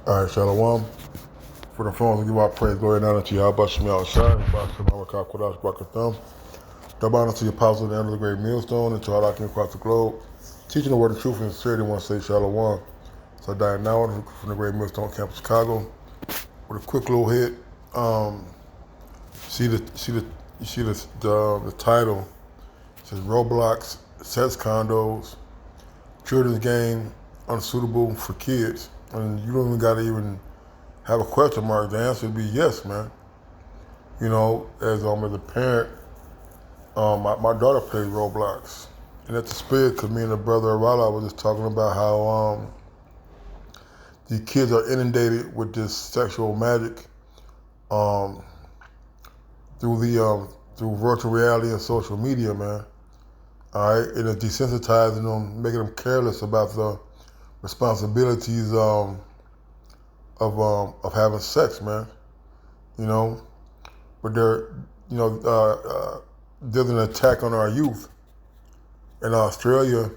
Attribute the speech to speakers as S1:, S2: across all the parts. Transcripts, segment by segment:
S1: All right, Shalom. For the phones, we give our praise, glory, and honor to you. How about you, Shai? About you, Mawaka, Kodash, Bakathum. Double honor to the apostles at the end of the great millstone and to all our king across the globe. Teaching the word of truth and sincerity, want to say Shalom. So, Diane now from the great millstone camp, Chicago, with a quick little hit. See the title. It says Roblox, sex condos, children's game, unsuitable for kids. And you don't even got to even have a question mark. The answer would be yes, man. You know, as a parent, my daughter plays Roblox, and at the spirit, cause me and the brother Arala was just talking about how the kids are inundated with this sexual magic um, through virtual reality and social media, man. All right, and it's desensitizing them, making them careless about the responsibilities of having sex, man. You know, but there's an attack on our youth. In Australia,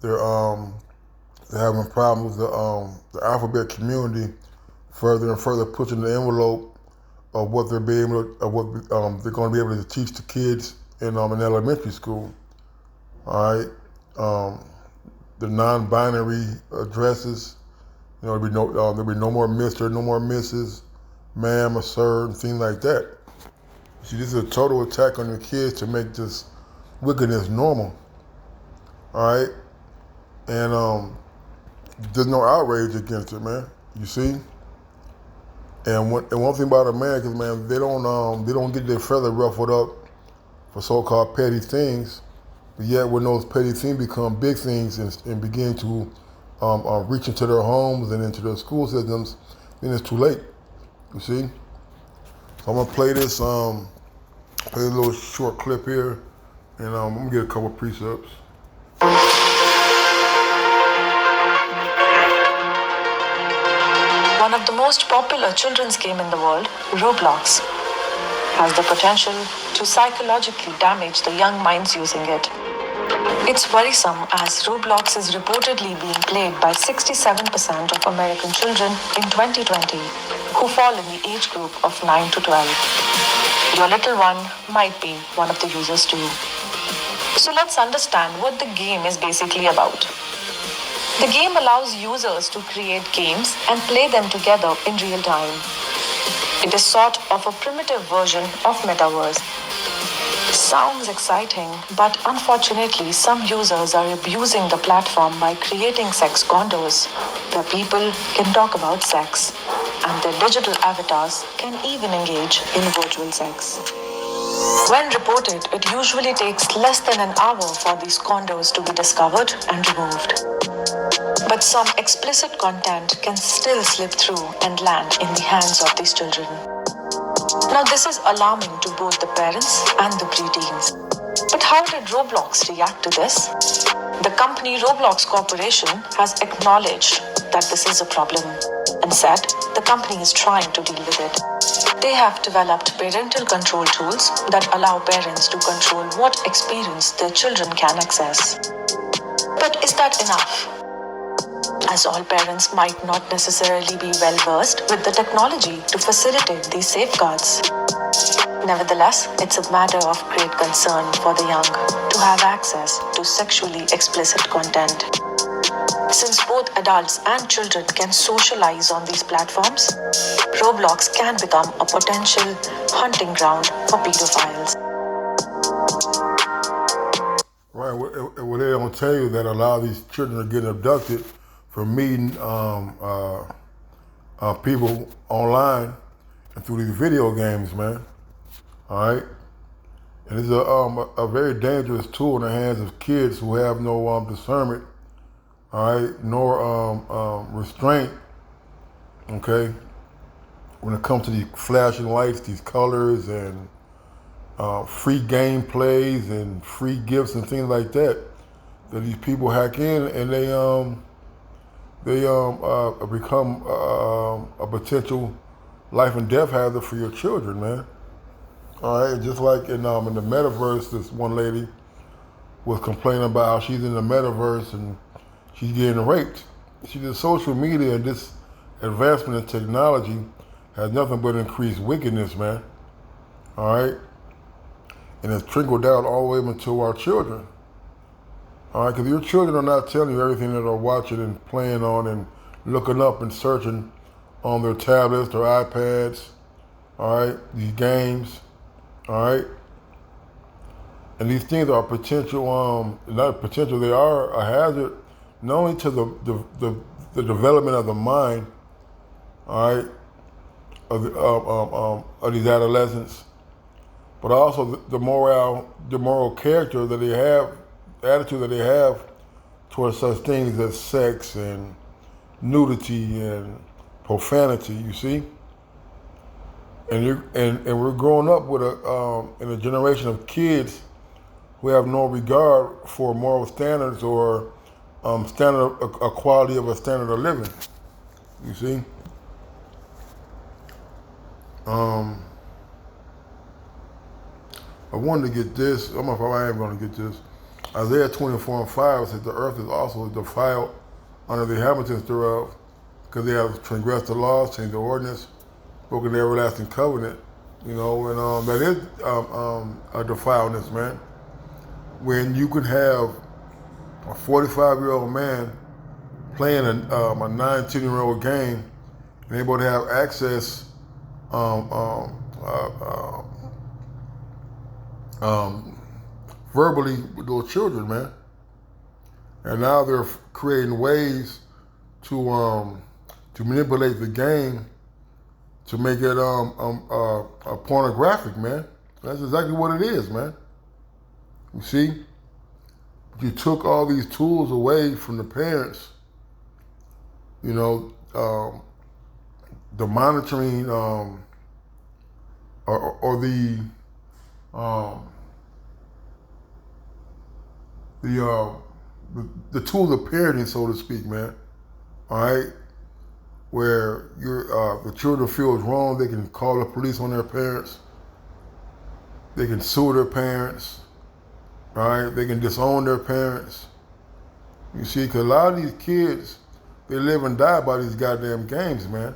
S1: they're having problems with the alphabet community further and further pushing the envelope of what they're being able to, of what they're going to be able to teach the kids in elementary school. All right, the non-binary addresses. You know, there'll be no more Mister, no more Mrs., ma'am, or sir, and things like that. See, this is a total attack on your kids to make this wickedness normal. All right, and there's no outrage against it, man. You see, and one thing about Americans, man, they don't get their feather ruffled up for so-called petty things, but yet when those petty things become big things and begin to reach into their homes and into their school systems, then it's too late. You see, so I'm gonna play play a little short clip here, and I'm gonna get a couple precepts.
S2: One of the most popular children's game in the world, Roblox, has the potential to psychologically damage the young minds using it. It's worrisome as Roblox is reportedly being played by 67% of American children in 2020 who fall in the age group of 9 to 12. Your little one might be one of the users too. So let's understand what the game is basically about. The game allows users to create games and play them together in real time. It is sort of a primitive version of Metaverse. Sounds exciting, but unfortunately, some users are abusing the platform by creating sex condos where people can talk about sex, and their digital avatars can even engage in virtual sex. When reported, it usually takes less than an hour for these condos to be discovered and removed. But some explicit content can still slip through and land in the hands of these children. Now, this is alarming to both the parents and the preteens. But how did Roblox react to this? The company Roblox Corporation has acknowledged that this is a problem and said the company is trying to deal with it. They have developed parental control tools that allow parents to control what experience their children can access. But is that enough? As all parents might not necessarily be well versed with the technology to facilitate these safeguards. Nevertheless, it's a matter of great concern for the young to have access to sexually explicit content. Since both adults and children can socialize on these platforms, Roblox can become a potential hunting ground for pedophiles.
S1: Right, what they don't tell you that a lot of these children are getting abducted from meeting people online and through these video games, man. All right, and it's a very dangerous tool in the hands of kids who have no discernment, all right, nor restraint. Okay, when it comes to these flashing lights, these colors, and free game plays and free gifts and things like that these people hack in and they become a potential life and death hazard for your children, man. All right, just like in the metaverse, this one lady was complaining about how she's in the metaverse and she's getting raped. She did social media and this advancement in technology has nothing but increased wickedness, man. All right? And it's trickled down all the way into our children. All right? Because your children are not telling you everything that they're watching and playing on and looking up and searching on their tablets, their iPads, all right? These games, all right? And these things are potential, not potential, they are a hazard not only to the development of the mind, all right, of these adolescents, but also the moral character that they have, the attitude that they have towards such things as sex and nudity and profanity. You see, and we're growing up with in a generation of kids who have no regard for moral standards or a quality of a standard of living. You see. I wanted to get this. I don't know if I am going to get this. Isaiah 24:5 says the earth is also defiled under the inhabitants thereof, because they have transgressed the laws, changed the ordinance, broken the everlasting covenant. You know, and that is a defileness, man. When you could have a 45-year-old man playing a 9-10-year-old game and able to have access verbally with those children, man. And now they're creating ways to manipulate the game to make it pornographic, man. That's exactly what it is, man. You see, you took all these tools away from the parents. You know, the monitoring or the tools of parenting, so to speak, man. All right, where the children feel it's wrong, they can call the police on their parents. They can sue their parents. All right, they can disown their parents. You see, because a lot of these kids, they live and die by these goddamn games, man.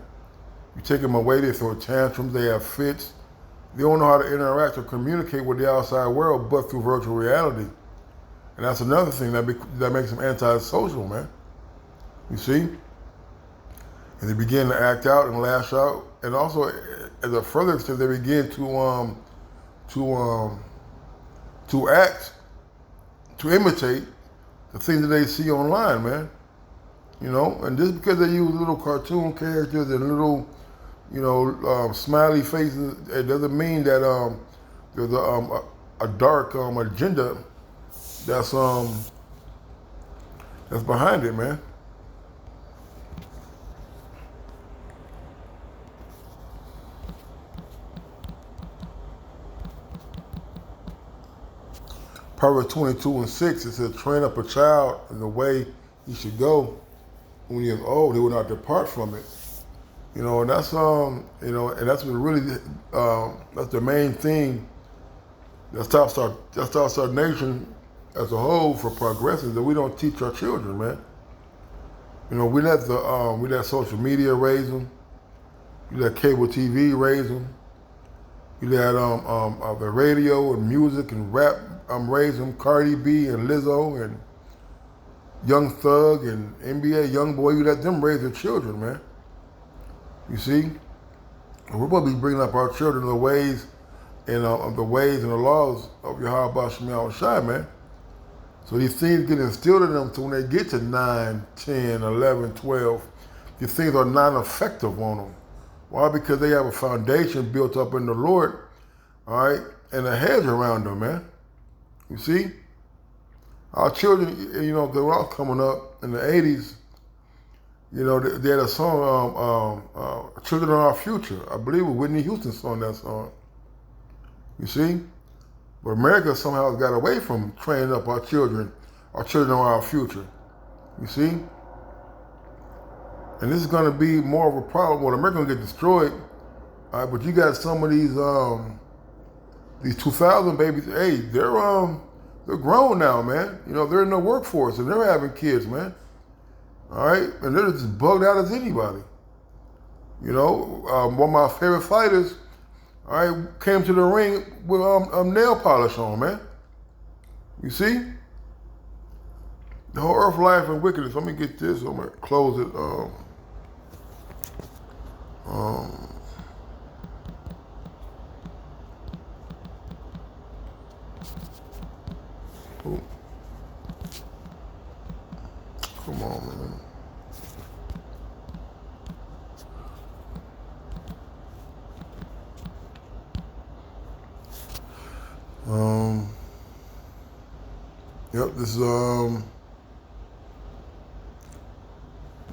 S1: You take them away, they throw tantrums, they have fits. They don't know how to interact or communicate with the outside world but through virtual reality. And that's another thing that makes them antisocial, man. You see? And they begin to act out and lash out. And also, as a further extent, they begin to act, to imitate the things that they see online, man. You know, and just because they use little cartoon characters and little, smiley faces, it doesn't mean that there's a dark agenda that's behind it, man. Proverbs 22:6, it says, train up a child in the way he should go. When he is old, he will not depart from it. You know, and that's and that's what really that's the main thing that stops our nation as a whole from progressing, that we don't teach our children, man. You know, we let social media raise them. You let cable TV raise them. You let the radio and music and rap raise them. Cardi B and Lizzo and Young Thug and NBA Youngboy, you let them raise their children, man. You see? And we're supposed to be bringing up our children the ways and the laws of Yahweh Shema Shai, man. So these things get instilled in them, so when they get to 9, 10, 11, 12, these things are not effective on them. Why? Because they have a foundation built up in the Lord, all right, and a hedge around them, man. You see? Our children, you know, they were all coming up in the 80s, you know, they had a song, Children Are Our Future. I believe Whitney Houston sung that song. You see? But America somehow got away from training up our children. Our children are our future. You see? And this is going to be more of a problem. Well, America going to get destroyed. All right, but you got some of these 2000 babies. Hey, they're grown now, man. You know, they're in the workforce and they're having kids, man. All right, and they're as bugged out as anybody. You know, one of my favorite fighters, all right, came to the ring with nail polish on, man. You see? The whole earth, life, and wickedness. Let me get this. I'm going to close it. Oh, come on, man. Yep, this is let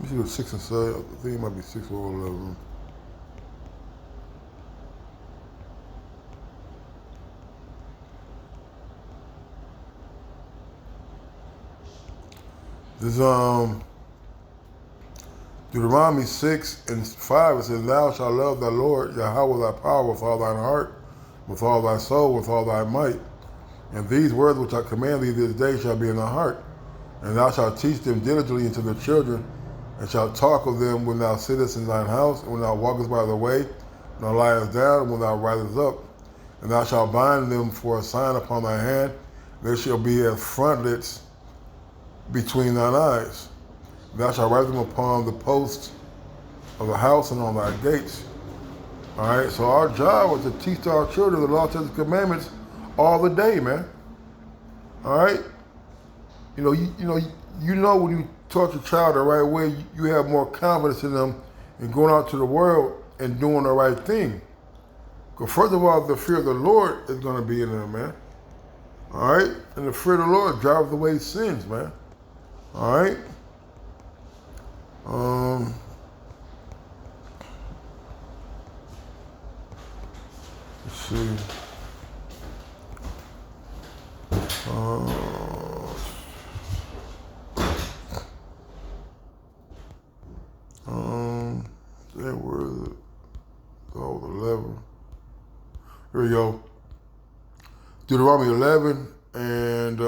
S1: me see what 6 and 7. I think it might be 6 or 11. This is Deuteronomy 6 and 5. It says, "Thou shalt love thy Lord Yahweh thy power with all thine heart, with all thy soul, with all thy might. And these words which I command thee this day shall be in thy heart. And thou shalt teach them diligently unto the children, and shalt talk of them when thou sittest in thine house, and when thou walkest by the way, when thou liest down, and when thou risest up. And thou shalt bind them for a sign upon thy hand. They shall be as frontlets between thine eyes. Thou shalt write them upon the posts of the house and on thy gates." All right, so our job was to teach our children the law, statutes, and commandments all the day, man. All right, you know when you taught your child the right way, you have more confidence in them in going out to the world and doing the right thing. Because first of all, the fear of the Lord is going to be in them, man. All right, and the fear of the Lord drives away sins, man. All right. Let's see. Where is it? Oh, 11. Here we go. Deuteronomy 11 and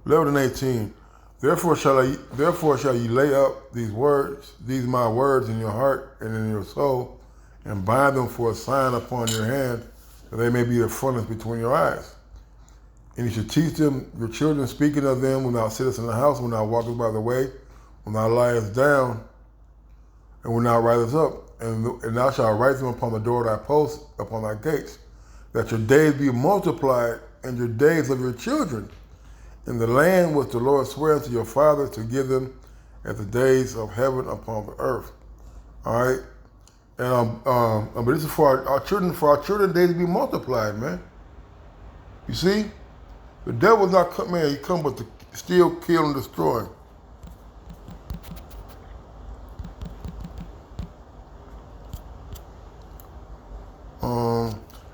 S1: 11 and 18. Therefore shall ye lay up these my words in your heart and in your soul, and bind them for a sign upon your hand, that they may be a frontlets between your eyes. And you should teach them your children, speaking of them when thou sittest in the house, when thou walkest by the way, when thou liest down, and when thou risest up. And thou shalt write them upon the door of thy posts, upon thy gates, that your days be multiplied, and your days of your children, in the land which the Lord sware unto your fathers to give them as the days of heaven upon the earth. All right, and but this is for our children. For our children, days to be multiplied, man. You see, the devil's not come, man. He come but to steal, kill, and destroy.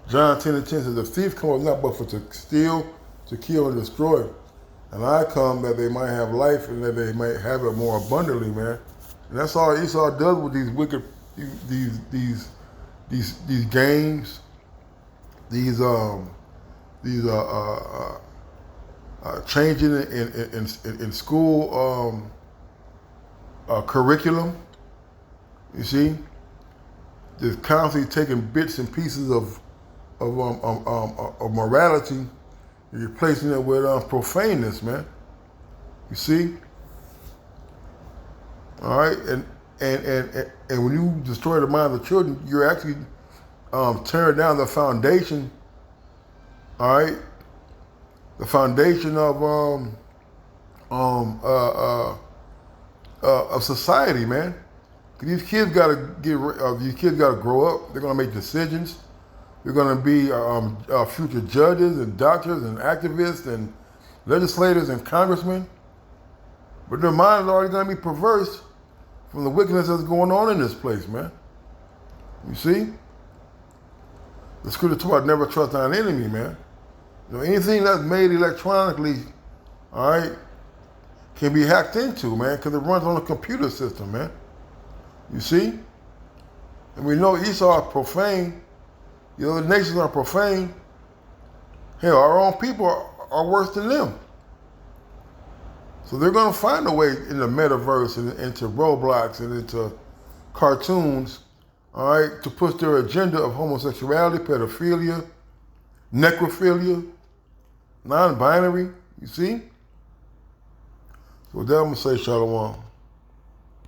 S1: John 10 and 10 says, "The thief cometh not but for to steal, to kill, and destroy. And I come that they might have life, and that they might have it more abundantly," man. And that's all Esau does with these wicked, these games, these changing in school curriculum. You see, just constantly taking bits and pieces of morality and replacing it with profaneness, man. You see? All right, and when you destroy the mind of the children, you're actually tearing down the foundation. All right, the foundation of society, man. These kids gotta grow up. They're gonna make decisions. They're gonna be future judges and doctors and activists and legislators and congressmen. But their mind is already gonna be perverse from the wickedness that's going on in this place, man. You see? The scripture talks about never trust thine enemy, man. You know, anything that's made electronically, all right, can be hacked into, man, because it runs on a computer system, man. You see? And we know Esau is profane. The other nations are profane. Hell, our own people are worse than them. So they're going to find a way in the metaverse and into Roblox and into cartoons, all right, to push their agenda of homosexuality, pedophilia, necrophilia, non-binary. You see? So with that, I'm going to say shalom.